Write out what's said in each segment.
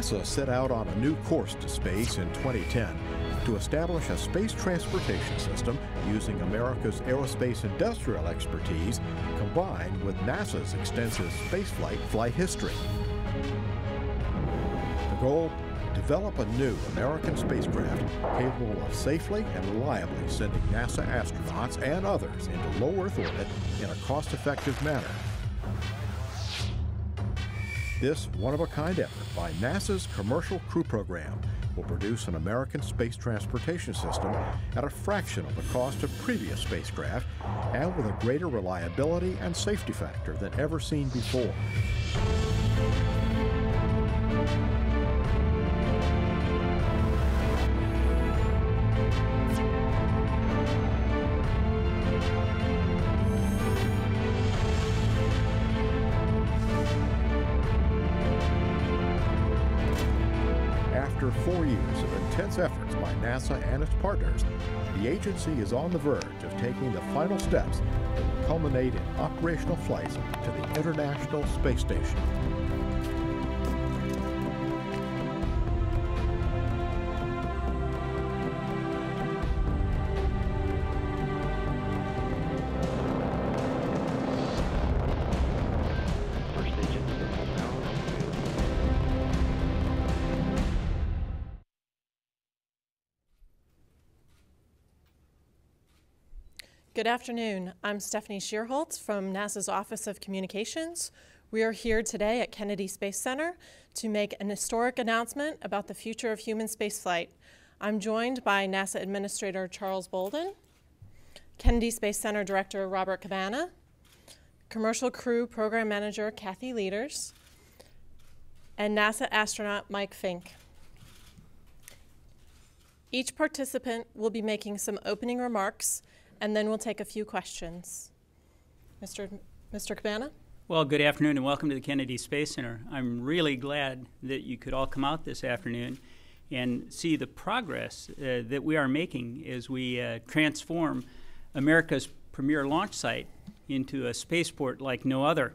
NASA set out on a new course to space in 2010 to establish a space transportation system using America's aerospace industrial expertise combined with NASA's extensive spaceflight flight history. The goal? Develop a new American spacecraft capable of safely and reliably sending NASA astronauts and others into low Earth orbit in a cost-effective manner. This one-of-a-kind effort by NASA's Commercial Crew Program will produce an American space transportation system at a fraction of the cost of previous spacecraft and with a greater reliability and safety factor than ever seen before. After 4 years of intense efforts by NASA and its partners, the agency is on the verge of taking the final steps that will culminate in operational flights to the International Space Station. Good afternoon. I'm Stephanie Shearholtz from NASA's Office of Communications. We are here today at Kennedy Space Center to make an historic announcement about the future of human spaceflight. I'm joined by NASA Administrator Charles Bolden, Kennedy Space Center Director Bob Cabana, Commercial Crew Program Manager Kathy Lueders, and NASA astronaut Mike Fincke. Each participant will be making some opening remarks, and then we'll take a few questions. Mr. Cabana? Well, good afternoon and welcome to the Kennedy Space Center. I'm really glad that you could all come out this afternoon and see the progress that we are making as we transform America's premier launch site into a spaceport like no other.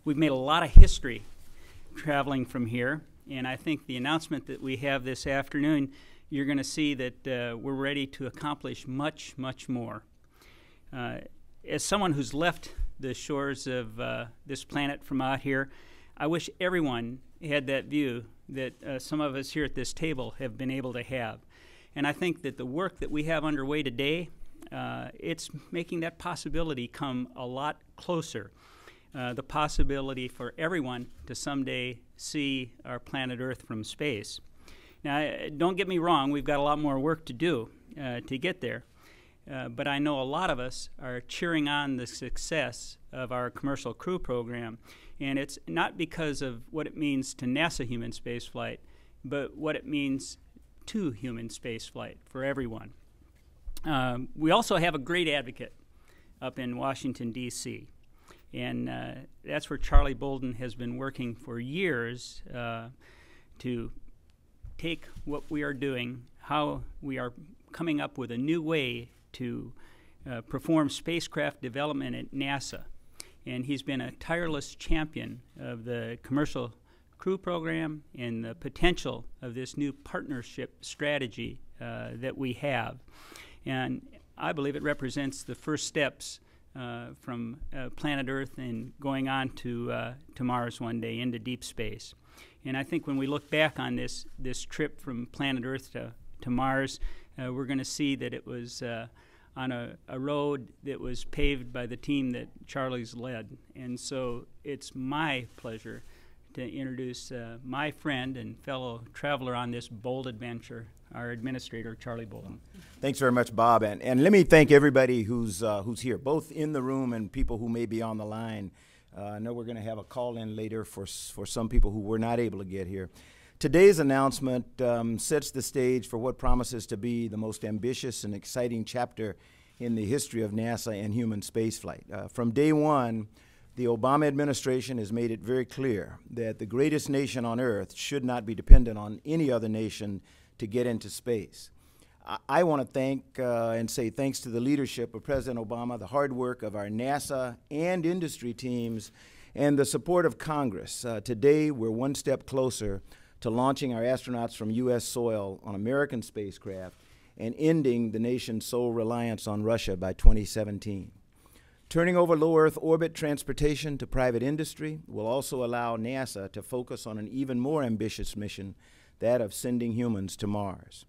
We've made a lot of history traveling from here, and I think the announcement that we have this afternoon, you're going to see that we're ready to accomplish much, much more. As someone who's left the shores of this planet from out here, I wish everyone had that view that some of us here at this table have been able to have. And I think that the work that we have underway today, it's making that possibility come a lot closer. The possibility for everyone to someday see our planet Earth from space. Now, don't get me wrong, we've got a lot more work to do to get there, but I know a lot of us are cheering on the success of our Commercial Crew Program, and it's not because of what it means to NASA human spaceflight, but what it means to human spaceflight for everyone. We also have a great advocate up in Washington, D.C., and that's where Charlie Bolden has been working for years to take what we are doing, how we are coming up with a new way to perform spacecraft development at NASA. And he's been a tireless champion of the Commercial Crew Program and the potential of this new partnership strategy that we have. And I believe it represents the first steps from planet Earth and going on to Mars one day into deep space. And I think when we look back on this trip from planet Earth to Mars, we're going to see that it was on a road that was paved by the team that Charlie's led. And so it's my pleasure to introduce my friend and fellow traveler on this bold adventure, our Administrator, Charlie Bolden. Thanks very much, Bob. And let me thank everybody who's here, both in the room and people who may be on the line. I know we're going to have a call-in later for some people who were not able to get here. Today's announcement sets the stage for what promises to be the most ambitious and exciting chapter in the history of NASA and human spaceflight. From day one, the Obama administration has made it very clear that the greatest nation on Earth should not be dependent on any other nation to get into space. I want to thank and say thanks to the leadership of President Obama, the hard work of our NASA and industry teams, and the support of Congress. Today, we're one step closer to launching our astronauts from U.S. soil on American spacecraft and ending the nation's sole reliance on Russia by 2017. Turning over low Earth orbit transportation to private industry will also allow NASA to focus on an even more ambitious mission, that of sending humans to Mars.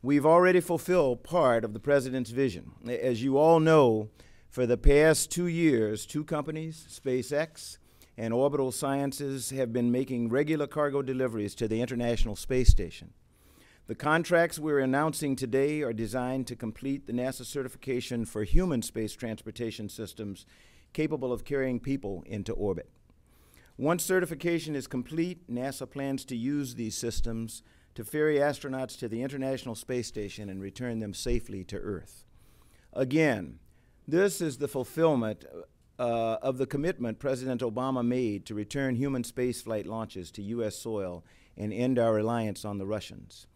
We've already fulfilled part of the President's vision. As you all know, for the past 2 years, 2 companies, SpaceX and Orbital Sciences, have been making regular cargo deliveries to the International Space Station. The contracts we're announcing today are designed to complete the NASA certification for human space transportation systems capable of carrying people into orbit. Once certification is complete, NASA plans to use these systems to ferry astronauts to the International Space Station and return them safely to Earth. Again, this is the fulfillment of the commitment President Obama made to return human spaceflight launches to U.S. soil and end our reliance on the Russians.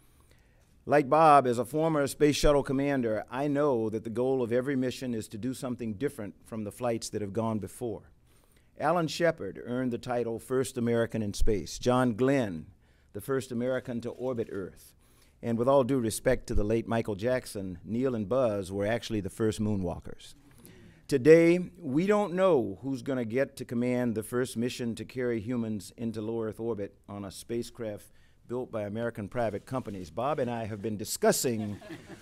Like Bob, as a former space shuttle commander, I know that the goal of every mission is to do something different from the flights that have gone before. Alan Shepard earned the title First American in Space. John Glenn, the first American to orbit Earth. And with all due respect to the late Michael Jackson, Neil and Buzz were actually the first moonwalkers. Today, we don't know who's going to get to command the first mission to carry humans into low Earth orbit on a spacecraft built by American private companies. Bob and I have been discussing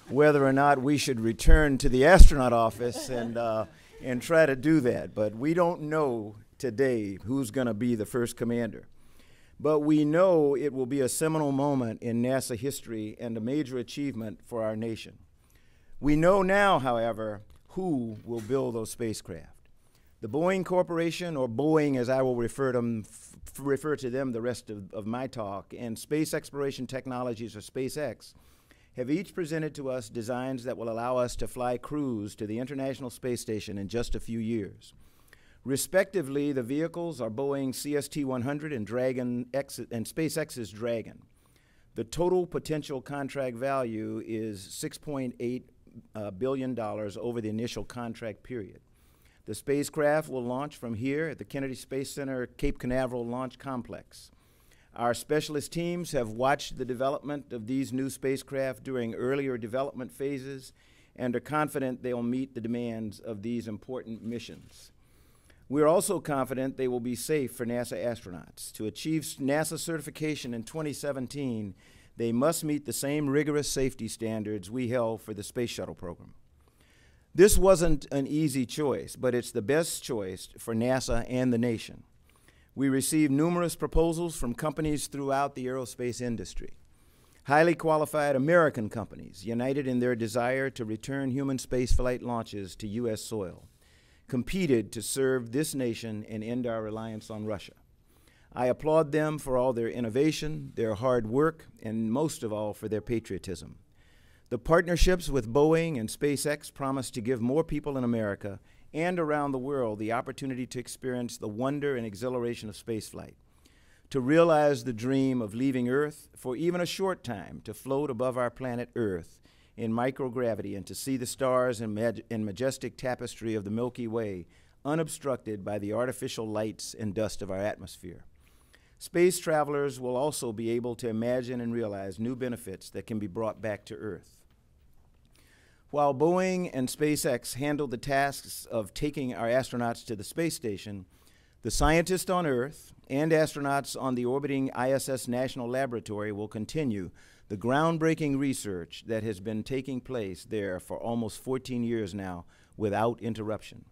whether or not we should return to the astronaut office and try to do that. But we don't know today who's going to be the first commander. But we know it will be a seminal moment in NASA history and a major achievement for our nation. We know now, however, who will build those spacecraft. The Boeing Corporation, or Boeing as I will refer to them the rest of my talk, and Space Exploration Technologies, or SpaceX, have each presented to us designs that will allow us to fly crews to the International Space Station in just a few years. Respectively, the vehicles are Boeing CST-100 and Dragon X and SpaceX's Dragon. The total potential contract value is $6.8 billion over the initial contract period. The spacecraft will launch from here at the Kennedy Space Center Cape Canaveral Launch Complex. Our specialist teams have watched the development of these new spacecraft during earlier development phases and are confident they'll meet the demands of these important missions. We're also confident they will be safe for NASA astronauts. To achieve NASA certification in 2017, they must meet the same rigorous safety standards we held for the Space Shuttle program. This wasn't an easy choice, but it's the best choice for NASA and the nation. We received numerous proposals from companies throughout the aerospace industry. Highly qualified American companies, united in their desire to return human spaceflight launches to U.S. soil, competed to serve this nation and end our reliance on Russia. I applaud them for all their innovation, their hard work, and most of all for their patriotism. The partnerships with Boeing and SpaceX promise to give more people in America and around the world the opportunity to experience the wonder and exhilaration of spaceflight, to realize the dream of leaving Earth for even a short time to float above our planet Earth in microgravity and to see the stars and majestic tapestry of the Milky Way unobstructed by the artificial lights and dust of our atmosphere. Space travelers will also be able to imagine and realize new benefits that can be brought back to Earth. While Boeing and SpaceX handled the tasks of taking our astronauts to the space station, the scientists on Earth and astronauts on the orbiting ISS National Laboratory will continue the groundbreaking research that has been taking place there for almost 14 years now without interruption.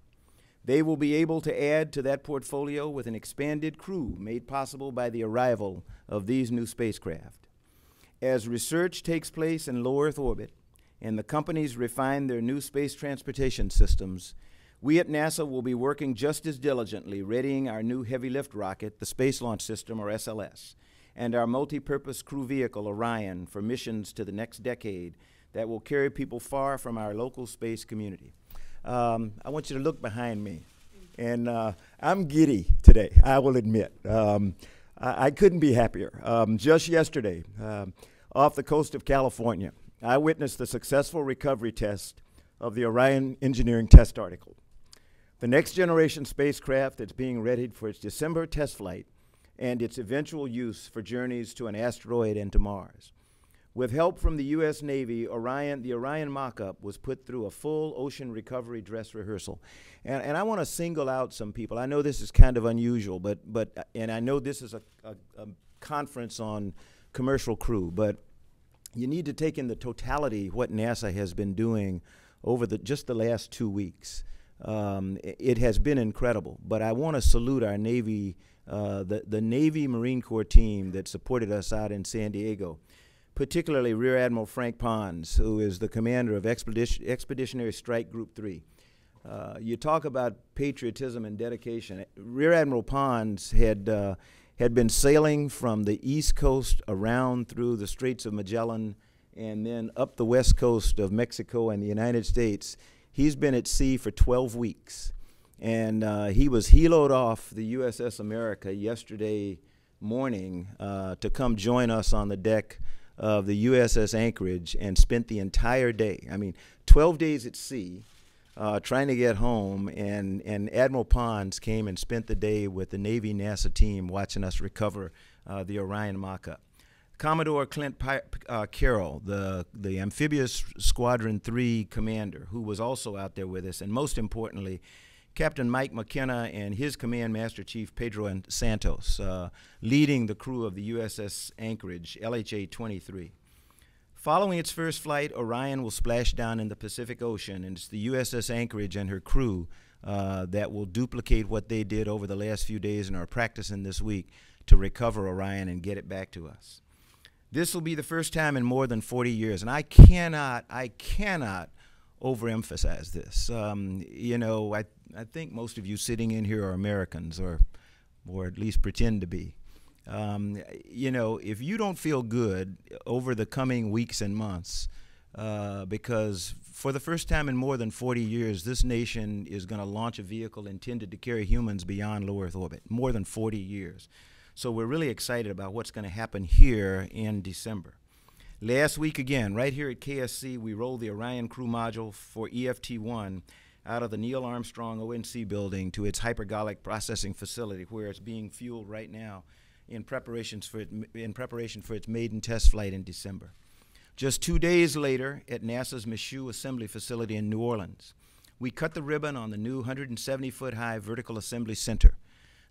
They will be able to add to that portfolio with an expanded crew made possible by the arrival of these new spacecraft. As research takes place in low Earth orbit and the companies refine their new space transportation systems, we at NASA will be working just as diligently readying our new heavy lift rocket, the Space Launch System, or SLS, and our multi-purpose crew vehicle, Orion, for missions to the next decade that will carry people far from our local space community. I want you to look behind me. And I'm giddy today, I will admit. I couldn't be happier. Just yesterday, off the coast of California, I witnessed the successful recovery test of the Orion engineering test article. The next generation spacecraft that's being readied for its December test flight and its eventual use for journeys to an asteroid and to Mars. With help from the U.S. Navy, the Orion mock-up was put through a full ocean recovery dress rehearsal. And I want to single out some people. I know this is kind of unusual, and I know this is a conference on commercial crew, but you need to take in the totality what NASA has been doing over just the last 2 weeks. It has been incredible, but I want to salute our Navy, the Navy Marine Corps team that supported us out in San Diego, particularly Rear Admiral Frank Pons, who is the commander of Expeditionary Strike Group 3. You talk about patriotism and dedication. Rear Admiral Pons had been sailing from the East Coast around through the Straits of Magellan and then up the west coast of Mexico and the United States. He's been at sea for 12 weeks. And he was heloed off the USS America yesterday morning to come join us on the deck of the USS Anchorage and spent the entire day. I mean, 12 days at sea, trying to get home, and Admiral Pons came and spent the day with the Navy NASA team watching us recover the Orion mock-up. Commodore Clint Carroll, the Amphibious Squadron 3 commander, who was also out there with us, and most importantly, Captain Mike McKenna and his Command Master Chief Pedro Santos, leading the crew of the USS Anchorage, LHA-23. Following its first flight, Orion will splash down in the Pacific Ocean, and it's the USS Anchorage and her crew that will duplicate what they did over the last few days and are practicing this week to recover Orion and get it back to us. This will be the first time in more than 40 years, and I cannot overemphasize this. You know, I think most of you sitting in here are Americans, or at least pretend to be. You know, if you don't feel good over the coming weeks and months, because for the first time in more than 40 years, this nation is going to launch a vehicle intended to carry humans beyond low Earth orbit, more than 40 years. So we're really excited about what's going to happen here in December. Last week again, right here at KSC, we rolled the Orion crew module for EFT-1 out of the Neil Armstrong ONC building to its hypergolic processing facility, where it's being fueled right now in preparation for its maiden test flight in December. Just 2 days later, at NASA's Michoud Assembly Facility in New Orleans, we cut the ribbon on the new 170-foot-high vertical assembly center,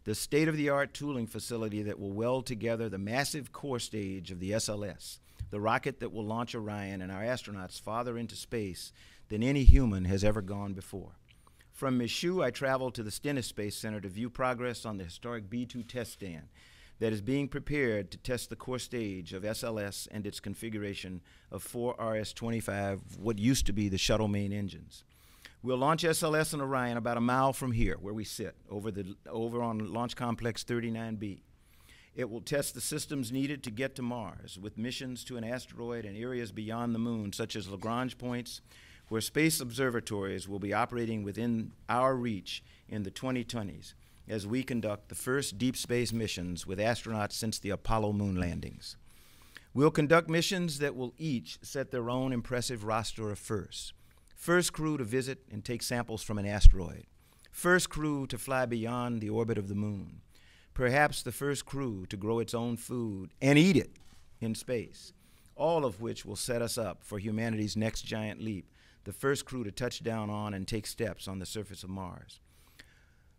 the state-of-the-art tooling facility that will weld together the massive core stage of the SLS, the rocket that will launch Orion and our astronauts farther into space than any human has ever gone before. From Michoud, I traveled to the Stennis Space Center to view progress on the historic B-2 test stand that is being prepared to test the core stage of SLS and its configuration of 4 RS-25, what used to be the shuttle main engines. We'll launch SLS and Orion about a mile from here, where we sit, over on Launch Complex 39B. It will test the systems needed to get to Mars, with missions to an asteroid and areas beyond the moon, such as Lagrange points, where space observatories will be operating within our reach in the 2020s as we conduct the first deep space missions with astronauts since the Apollo moon landings. We'll conduct missions that will each set their own impressive roster of firsts. First crew to visit and take samples from an asteroid. First crew to fly beyond the orbit of the moon. Perhaps the first crew to grow its own food and eat it in space, all of which will set us up for humanity's next giant leap, the first crew to touch down on and take steps on the surface of Mars.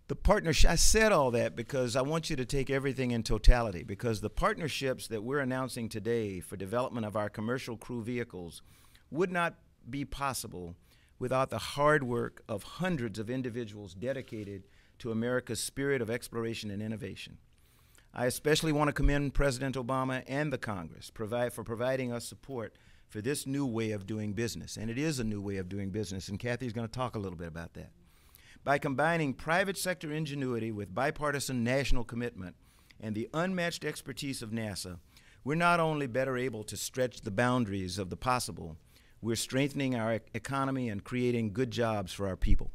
The partnership, I said all that because I want you to take everything in totality, because the partnerships that we're announcing today for development of our commercial crew vehicles would not be possible without the hard work of hundreds of individuals dedicated to America's spirit of exploration and innovation. I especially want to commend President Obama and the Congress for providing us support for this new way of doing business. And it is a new way of doing business, and Kathy's going to talk a little bit about that. By combining private sector ingenuity with bipartisan national commitment and the unmatched expertise of NASA, we're not only better able to stretch the boundaries of the possible, we're strengthening our economy and creating good jobs for our people.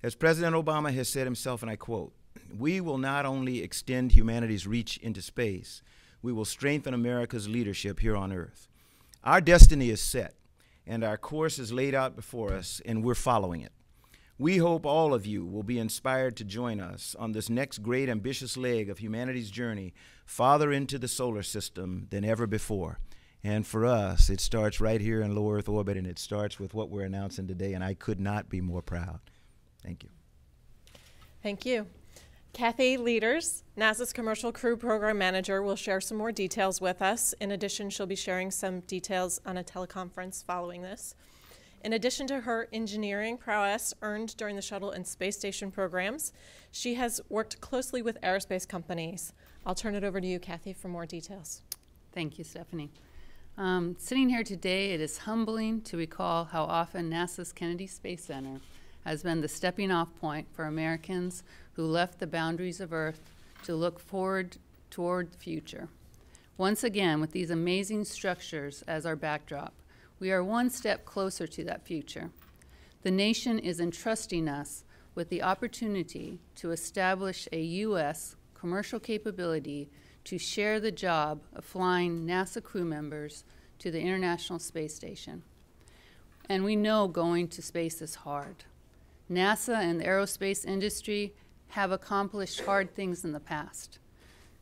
As President Obama has said himself, and I quote, "We will not only extend humanity's reach into space, we will strengthen America's leadership here on Earth." Our destiny is set, and our course is laid out before us, and we're following it. We hope all of you will be inspired to join us on this next great ambitious leg of humanity's journey farther into the solar system than ever before. And for us, it starts right here in low Earth orbit, and it starts with what we're announcing today, and I could not be more proud. Thank you. Thank you. Kathy Lueders, NASA's Commercial Crew Program Manager, will share some more details with us. In addition, she'll be sharing some details on a teleconference following this. In addition to her engineering prowess earned during the shuttle and space station programs, she has worked closely with aerospace companies. I'll turn it over to you, Kathy, for more details. Thank you, Stephanie. Sitting here today, it is humbling to recall how often NASA's Kennedy Space Center has been the stepping off point for Americans who left the boundaries of Earth to look forward toward the future. Once again, with these amazing structures as our backdrop, we are one step closer to that future. The nation is entrusting us with the opportunity to establish a U.S. commercial capability to share the job of flying NASA crew members to the International Space Station. And we know going to space is hard. NASA and the aerospace industry have accomplished hard things in the past.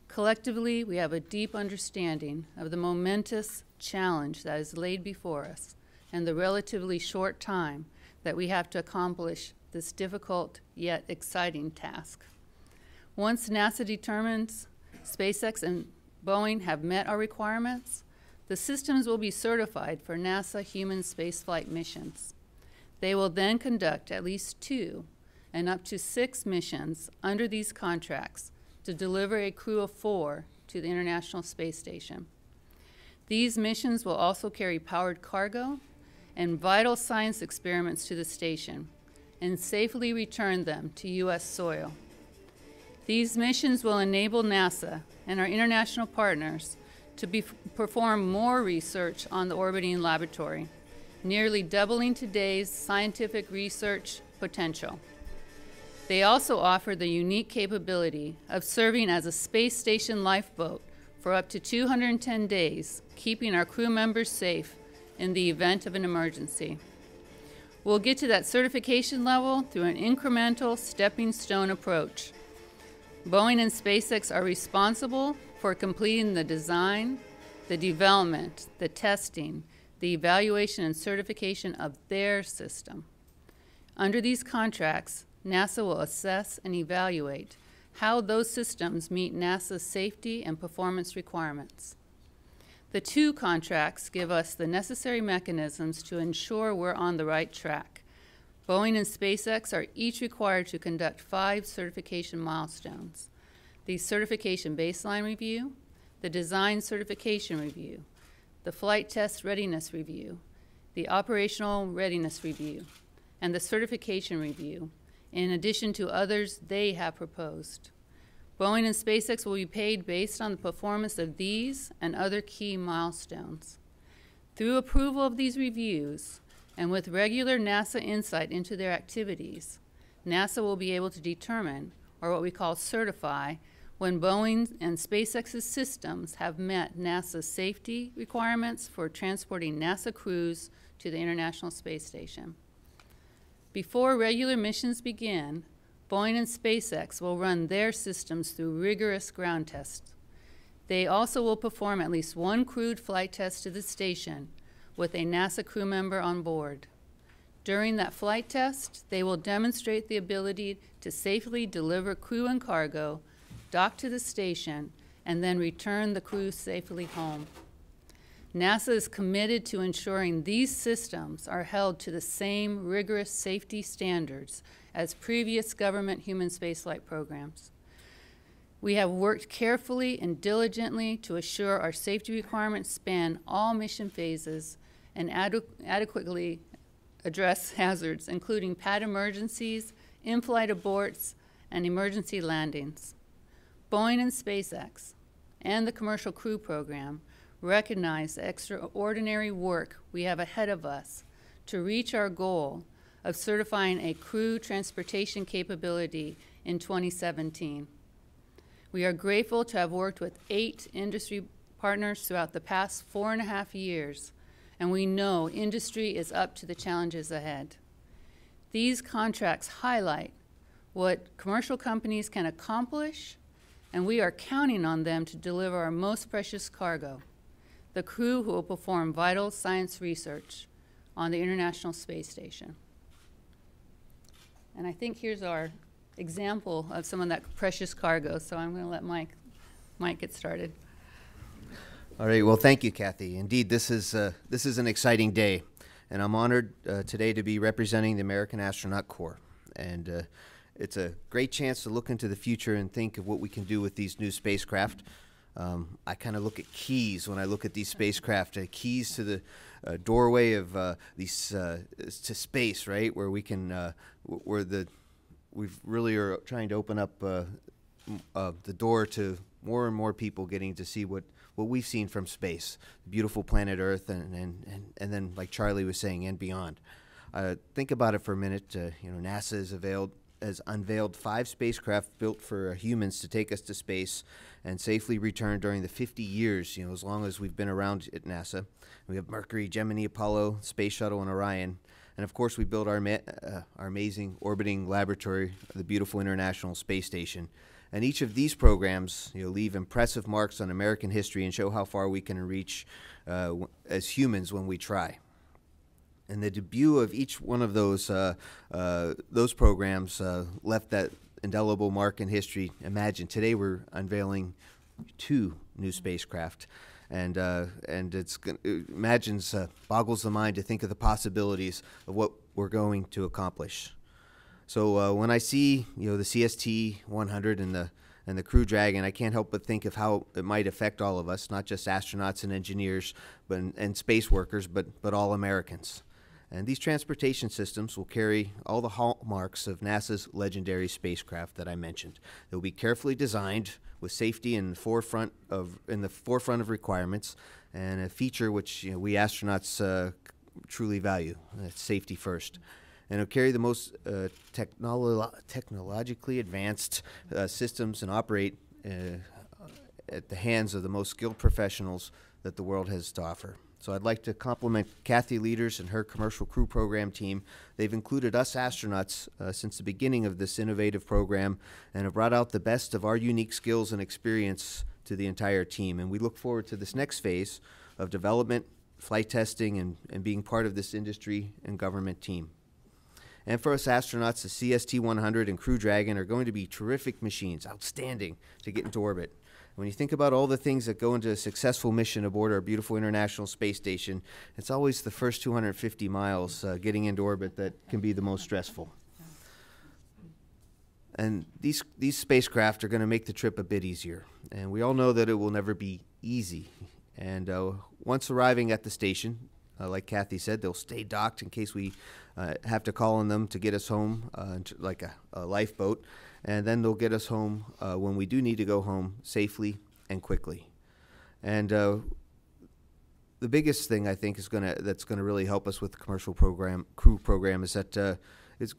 Collectively, we have a deep understanding of the momentous challenge that is laid before us and the relatively short time that we have to accomplish this difficult yet exciting task. Once NASA determines SpaceX and Boeing have met our requirements, the systems will be certified for NASA human spaceflight missions. They will then conduct at least 2 and up to 6 missions under these contracts to deliver a crew of 4 to the International Space Station. These missions will also carry powered cargo and vital science experiments to the station and safely return them to U.S. soil. These missions will enable NASA and our international partners to perform more research on the orbiting laboratory, nearly doubling today's scientific research potential. They also offer the unique capability of serving as a space station lifeboat for up to 210 days, keeping our crew members safe in the event of an emergency. We'll get to that certification level through an incremental stepping stone approach. Boeing and SpaceX are responsible for completing the design, the development, the testing, the evaluation and certification of their system. Under these contracts, NASA will assess and evaluate how those systems meet NASA's safety and performance requirements. The 2 contracts give us the necessary mechanisms to ensure we're on the right track. Boeing and SpaceX are each required to conduct 5 certification milestones: the certification baseline review, the design certification review, the flight test readiness review, the operational readiness review, and the certification review, in addition to others they have proposed. Boeing and SpaceX will be paid based on the performance of these and other key milestones. Through approval of these reviews, and with regular NASA insight into their activities, NASA will be able to determine, or what we call certify, when Boeing and SpaceX's systems have met NASA's safety requirements for transporting NASA crews to the International Space Station. Before regular missions begin, Boeing and SpaceX will run their systems through rigorous ground tests. They also will perform at least 1 crewed flight test to the station with a NASA crew member on board. During that flight test, they will demonstrate the ability to safely deliver crew and cargo, dock to the station, and then return the crew safely home. NASA is committed to ensuring these systems are held to the same rigorous safety standards as previous government human spaceflight programs. We have worked carefully and diligently to assure our safety requirements span all mission phases and adequately address hazards, including pad emergencies, in-flight aborts, and emergency landings. Boeing and SpaceX and the Commercial Crew Program recognize the extraordinary work we have ahead of us to reach our goal of certifying a crew transportation capability in 2017. We are grateful to have worked with 8 industry partners throughout the past 4.5 years, and we know industry is up to the challenges ahead. These contracts highlight what commercial companies can accomplish, and we are counting on them to deliver our most precious cargo, the crew who will perform vital science research on the International Space Station. And I think here's our example of some of that precious cargo, so I'm going to let Mike get started. All right, well, thank you, Kathy. Indeed, this is an exciting day, and I'm honored today to be representing the American Astronaut Corps. And it's a great chance to look into the future and think of what we can do with these new spacecraft. I kind of look at keys when I look at these spacecraft, keys to the doorway of these to space, right? Where we can, we really are trying to open up the door to more and more people getting to see what we've seen from space, beautiful planet Earth, and then, like Charlie was saying, and beyond. Think about it for a minute. You know, NASA has unveiled 5 spacecraft built for humans to take us to space and safely return during the 50 years, you know, as long as we've been around at NASA. We have Mercury, Gemini, Apollo, Space Shuttle, and Orion. And of course, we built our amazing orbiting laboratory, the beautiful International Space Station. And each of these programs, you know, leave impressive marks on American history and show how far we can reach as humans when we try. And the debut of each one of those programs left that indelible mark in history. Imagine today we're unveiling 2 new spacecraft, and boggles the mind to think of the possibilities of what we're going to accomplish. So when I see, you know, the CST-100 and the Crew Dragon, I can't help but think of how it might affect all of us, not just astronauts and engineers, and space workers, but all Americans. And these transportation systems will carry all the hallmarks of NASA's legendary spacecraft that I mentioned. They'll be carefully designed with safety in the forefront of requirements, and a feature which, you know, we astronauts truly value. That's safety first. And it'll carry the most technologically advanced systems and operate at the hands of the most skilled professionals that the world has to offer. So I'd like to compliment Kathy Lueders and her commercial crew program team. They've included us astronauts since the beginning of this innovative program and have brought out the best of our unique skills and experience to the entire team. And we look forward to this next phase of development, flight testing, and being part of this industry and government team. And for us astronauts, the CST-100 and Crew Dragon are going to be terrific machines, outstanding to get into orbit. When you think about all the things that go into a successful mission aboard our beautiful International Space Station, it's always the first 250 miles getting into orbit that can be the most stressful. And these spacecraft are going to make the trip a bit easier. And we all know that it will never be easy. And once arriving at the station, like Kathy said, they'll stay docked in case we have to call on them to get us home, like a lifeboat. And then they'll get us home when we do need to go home safely and quickly. And the biggest thing I think that's gonna really help us with the commercial crew program is that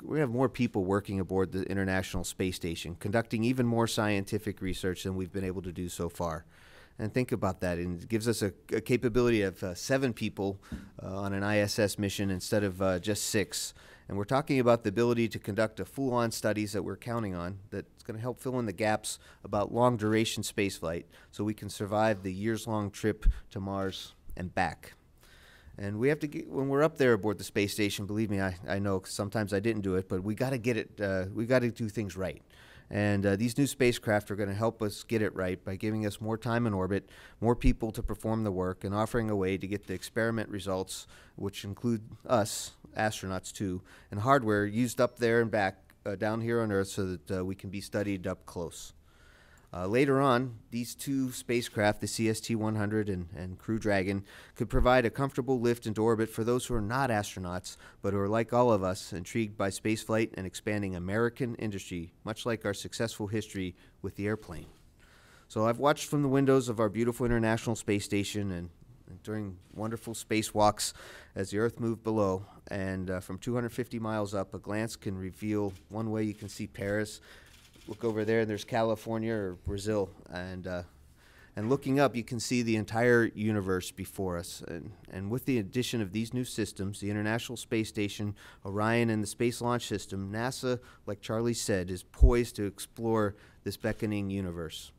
we have more people working aboard the International Space Station, conducting even more scientific research than we've been able to do so far. And think about that, and it gives us a capability of 7 people on an ISS mission instead of just 6. And we're talking about the ability to conduct a full-on studies that we're counting on that's going to help fill in the gaps about long-duration spaceflight so we can survive the years-long trip to Mars and back. And we have to get, when we're up there aboard the space station, believe me, I know 'cause sometimes I didn't do it, but we got to get it, we got to do things right. And these new spacecraft are going to help us get it right by giving us more time in orbit, more people to perform the work, and offering a way to get the experiment results, which include us, astronauts too, and hardware used up there and back down here on Earth so that we can be studied up close. Later on, these 2 spacecraft, the CST-100 and Crew Dragon, could provide a comfortable lift into orbit for those who are not astronauts, but who are like all of us, intrigued by spaceflight and expanding American industry, much like our successful history with the airplane. So I've watched from the windows of our beautiful International Space Station and during wonderful spacewalks as the Earth moved below, and from 250 miles up, a glance can reveal one way you can see Paris. Look over there, and there's California or Brazil, and And looking up, you can see the entire universe before us. And with the addition of these new systems, the International Space Station, Orion, and the Space Launch System, NASA, like Charlie said, is poised to explore this beckoning universe.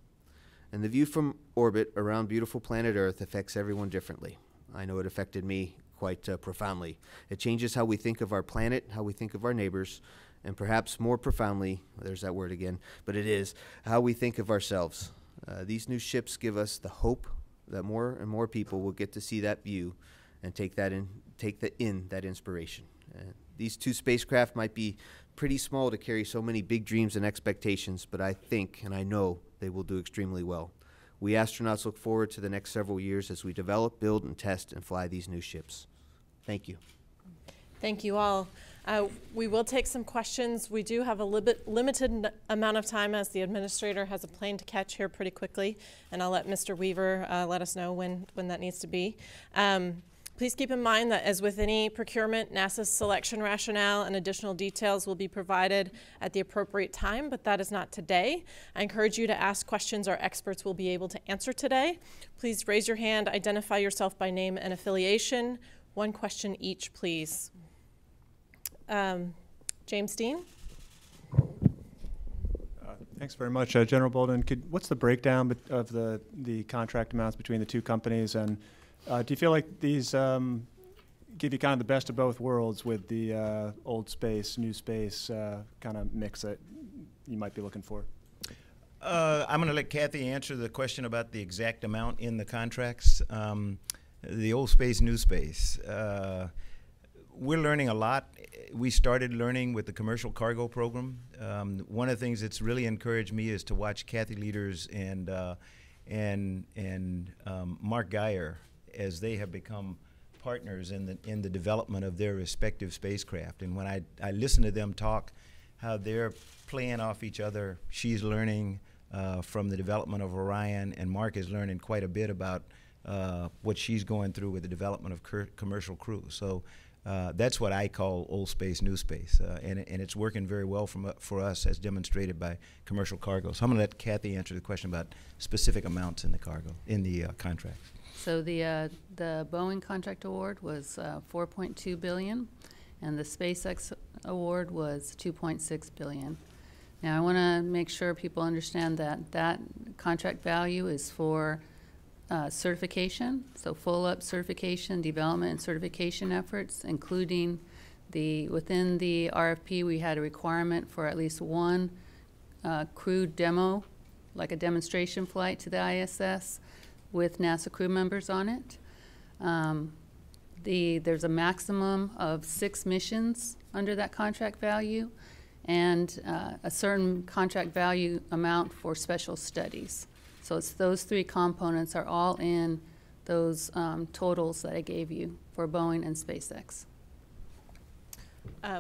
And the view from orbit around beautiful planet Earth affects everyone differently. I know it affected me quite profoundly. It changes how we think of our planet, how we think of our neighbors, and perhaps more profoundly, there's that word again, but it is, how we think of ourselves. These new ships give us the hope that more and more people will get to see that view and take that inspiration. These two spacecraft might be pretty small to carry so many big dreams and expectations, but I think and I know they will do extremely well. We astronauts look forward to the next several years as we develop, build, and test and fly these new ships. Thank you. Thank you all. We will take some questions. We do have a limited amount of time as the administrator has a plane to catch here pretty quickly, and I'll let Mr. Weaver let us know when that needs to be. Please keep in mind that as with any procurement, NASA's selection rationale and additional details will be provided at the appropriate time, but that is not today. I encourage you to ask questions our experts will be able to answer today. Please raise your hand, identify yourself by name and affiliation. One question each, please. James Dean. Thanks very much, General Bolden. What's the breakdown of the contract amounts between the two companies, and do you feel like these give you kind of the best of both worlds with the old space, new space kind of mix that you might be looking for? I'm going to let Kathy answer the question about the exact amount in the contracts. The old space, new space. We're learning a lot. We started learning with the commercial cargo program. One of the things that's really encouraged me is to watch Kathy Lueders and Mark Geyer as they have become partners in the development of their respective spacecraft. And when I listen to them talk, how they're playing off each other, she's learning from the development of Orion, and Mark is learning quite a bit about what she's going through with the development of commercial crew. So that's what I call old space, new space, and it's working very well for us as demonstrated by commercial cargo. So I'm going to let Kathy answer the question about specific amounts in the cargo, in the contracts. So the Boeing contract award was $4.2 billion, and the SpaceX award was $2.6 billion. Now I want to make sure people understand that that contract value is for certification, so full-up certification, development, and certification efforts, including within the RFP, we had a requirement for at least one crew demo, like a demonstration flight to the ISS with NASA crew members on it. There's a maximum of 6 missions under that contract value, and a certain contract value amount for special studies. So it's those 3 components are all in those totals that I gave you for Boeing and SpaceX.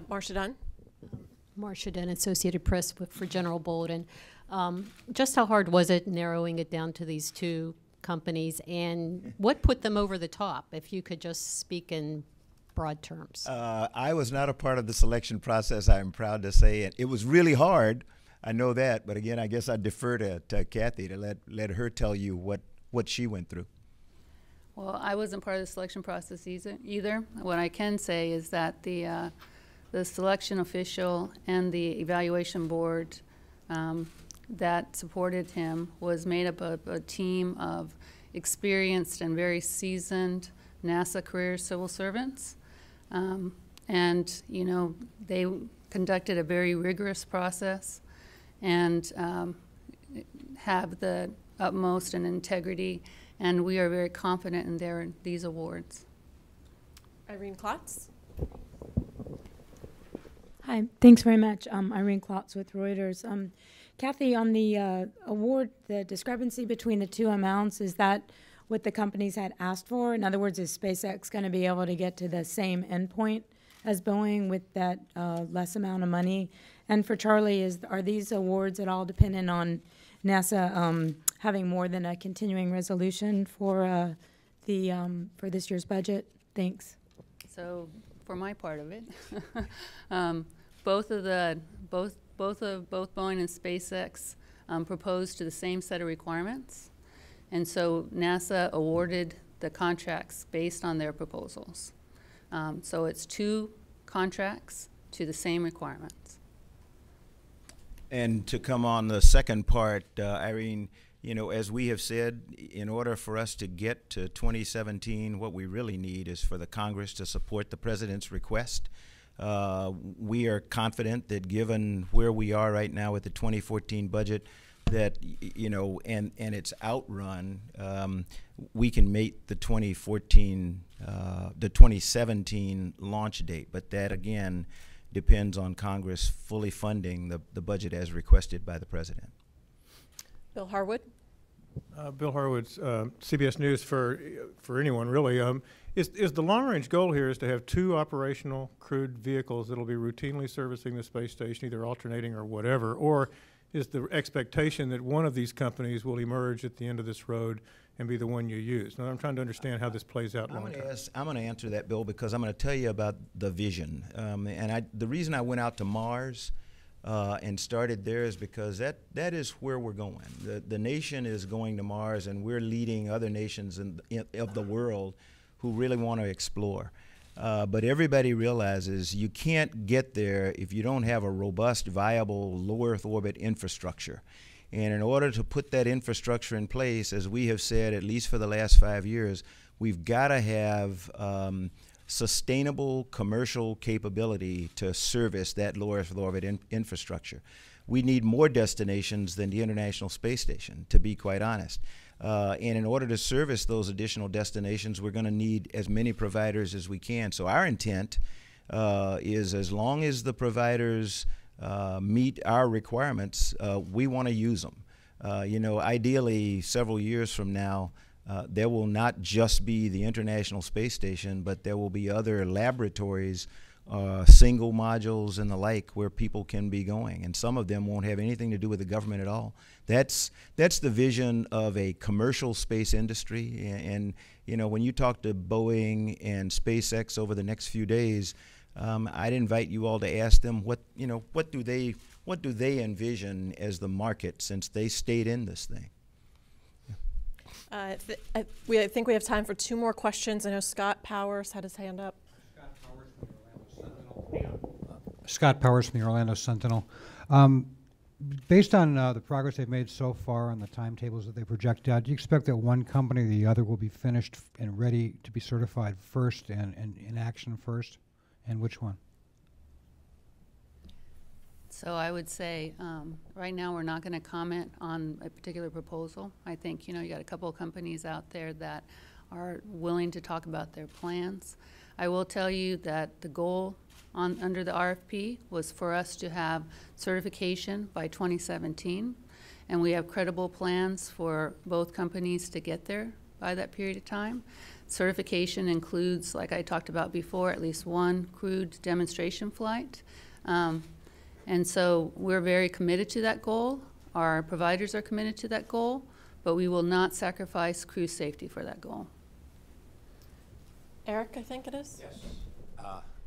Marcia Dunn. Marcia Dunn, Associated Press for General Bolden. Just how hard was it narrowing it down to these 2 companies, and what put them over the top, if you could just speak in broad terms? I was not a part of the selection process, I'm proud to say. It was really hard. I know that, but again, I guess I'd defer to Kathy to let her tell you what she went through. Well, I wasn't part of the selection process either. What I can say is that the selection official and the evaluation board that supported him was made up of a team of experienced and very seasoned NASA career civil servants. And, you know, they conducted a very rigorous process and have the utmost in integrity, and we are very confident in these awards. Irene Klotz. Hi, thanks very much. Irene Klotz with Reuters. Kathy, on the award, the discrepancy between the 2 amounts, is that what the companies had asked for? In other words, is SpaceX going to be able to get to the same endpoint as Boeing with that less amount of money? And for Charlie, are these awards at all dependent on NASA having more than a continuing resolution for this year's budget? Thanks. So for my part of it, both Boeing and SpaceX proposed to the same set of requirements, And so NASA awarded the contracts based on their proposals. So it's 2 contracts to the same requirements. And to come on the second part, Irene, you know, as we have said, in order for us to get to 2017, what we really need is for the Congress to support the President's request. We are confident that given where we are right now with the 2014 budget, that, you know, and its outrun, we can make the 2017 launch date. But that, again, depends on Congress fully funding the budget as requested by the President. Bill Harwood. Bill Harwood, CBS News for anyone really. Is the long-range goal here is to have 2 operational crewed vehicles that will be routinely servicing the space station, either alternating or whatever, or is the expectation that one of these companies will emerge at the end of this road and be the one you use? Now, I'm trying to understand how this plays out long term. I'm going to answer that, Bill, because I'm going to tell you about the vision. The reason I went out to Mars and started there is because that is where we're going. The nation is going to Mars, and we're leading other nations of the world who really want to explore. But everybody realizes you can't get there if you don't have a robust, viable low Earth orbit infrastructure. And in order to put that infrastructure in place, as we have said, at least for the last 5 years, we've got to have sustainable commercial capability to service that low Earth orbit infrastructure. We need more destinations than the International Space Station, to be quite honest. And in order to service those additional destinations, we're going to need as many providers as we can. So our intent is, as long as the providers meet our requirements, we want to use them. You know, ideally, several years from now, there will not just be the International Space Station, but there will be other laboratories, single modules and the like, where people can be going. And some of them won't have anything to do with the government at all. That's the vision of a commercial space industry. And you know, when you talk to Boeing and SpaceX over the next few days, I'd invite you all to ask them what do they envision as the market, since they stayed in this thing. I think we have time for 2 more questions. I know Scott Powers had his hand up. Scott Powers from the Orlando Sentinel. Based on the progress they've made so far on the timetables that they project out, do you expect that one company or the other will be finished and ready to be certified first and in action first? And which one? So I would say right now we're not going to comment on a particular proposal. I think, you know, you got a couple of companies out there that are willing to talk about their plans. I will tell you that the goal under the RFP was for us to have certification by 2017, and we have credible plans for both companies to get there by that period of time. Certification includes, like I talked about before, at least 1 crewed demonstration flight. And so we're very committed to that goal. Our providers are committed to that goal, but we will not sacrifice crew safety for that goal. Eric, I think it is? Yes.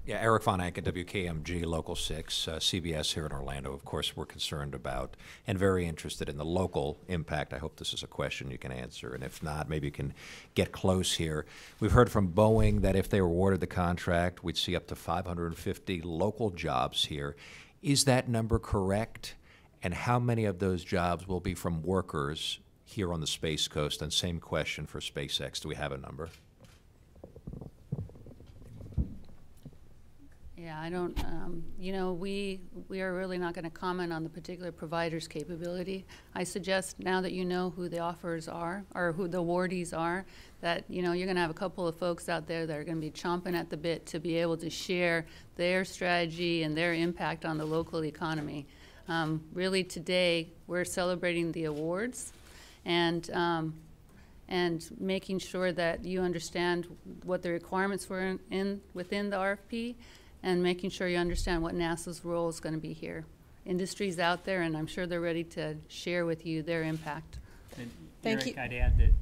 Yeah, Eric Von Anken, WKMG Local 6, CBS here in Orlando. Of course, we're concerned about and very interested in the local impact. I hope this is a question you can answer, and if not, maybe you can get close here. We've heard from Boeing that if they were awarded the contract, we'd see up to 550 local jobs here. Is that number correct? And how many of those jobs will be from workers here on the Space Coast? And same question for SpaceX. Do we have a number? Yeah, I don't, you know, we are really not going to comment on the particular provider's capability. I suggest, now that you know who the offers are, or who the awardees are, that, you know, you're going to have a couple of folks out there that are going to be chomping at the bit to be able to share their strategy and their impact on the local economy. Really today, we're celebrating the awards and making sure that you understand what the requirements were within the RFP, and making sure you understand what NASA's role is going to be here. Industry's out there, and I'm sure they're ready to share with you their impact Thank Eric, you. I'd add that,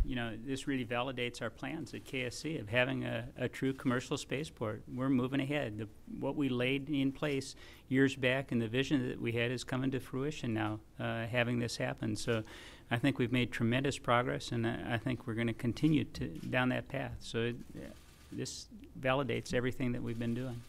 this really validates our plans at KSC of having a true commercial spaceport. We're moving ahead. What we laid in place years back and the vision that we had is coming to fruition now, having this happen. So I think we've made tremendous progress, and I think we're going to continue down that path. So this validates everything that we've been doing.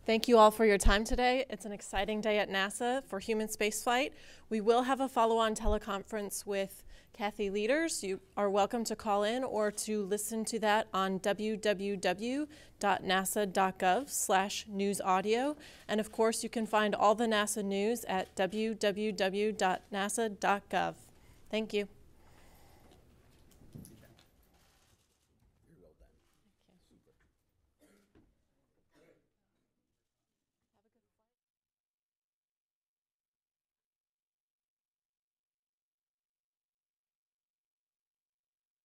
Thank you all for your time today. It's an exciting day at NASA for human spaceflight. We will have a follow-on teleconference with Kathy Lueders. You are welcome to call in or to listen to that on www.nasa.gov/newsaudio. And of course, you can find all the NASA news at www.nasa.gov. Thank you.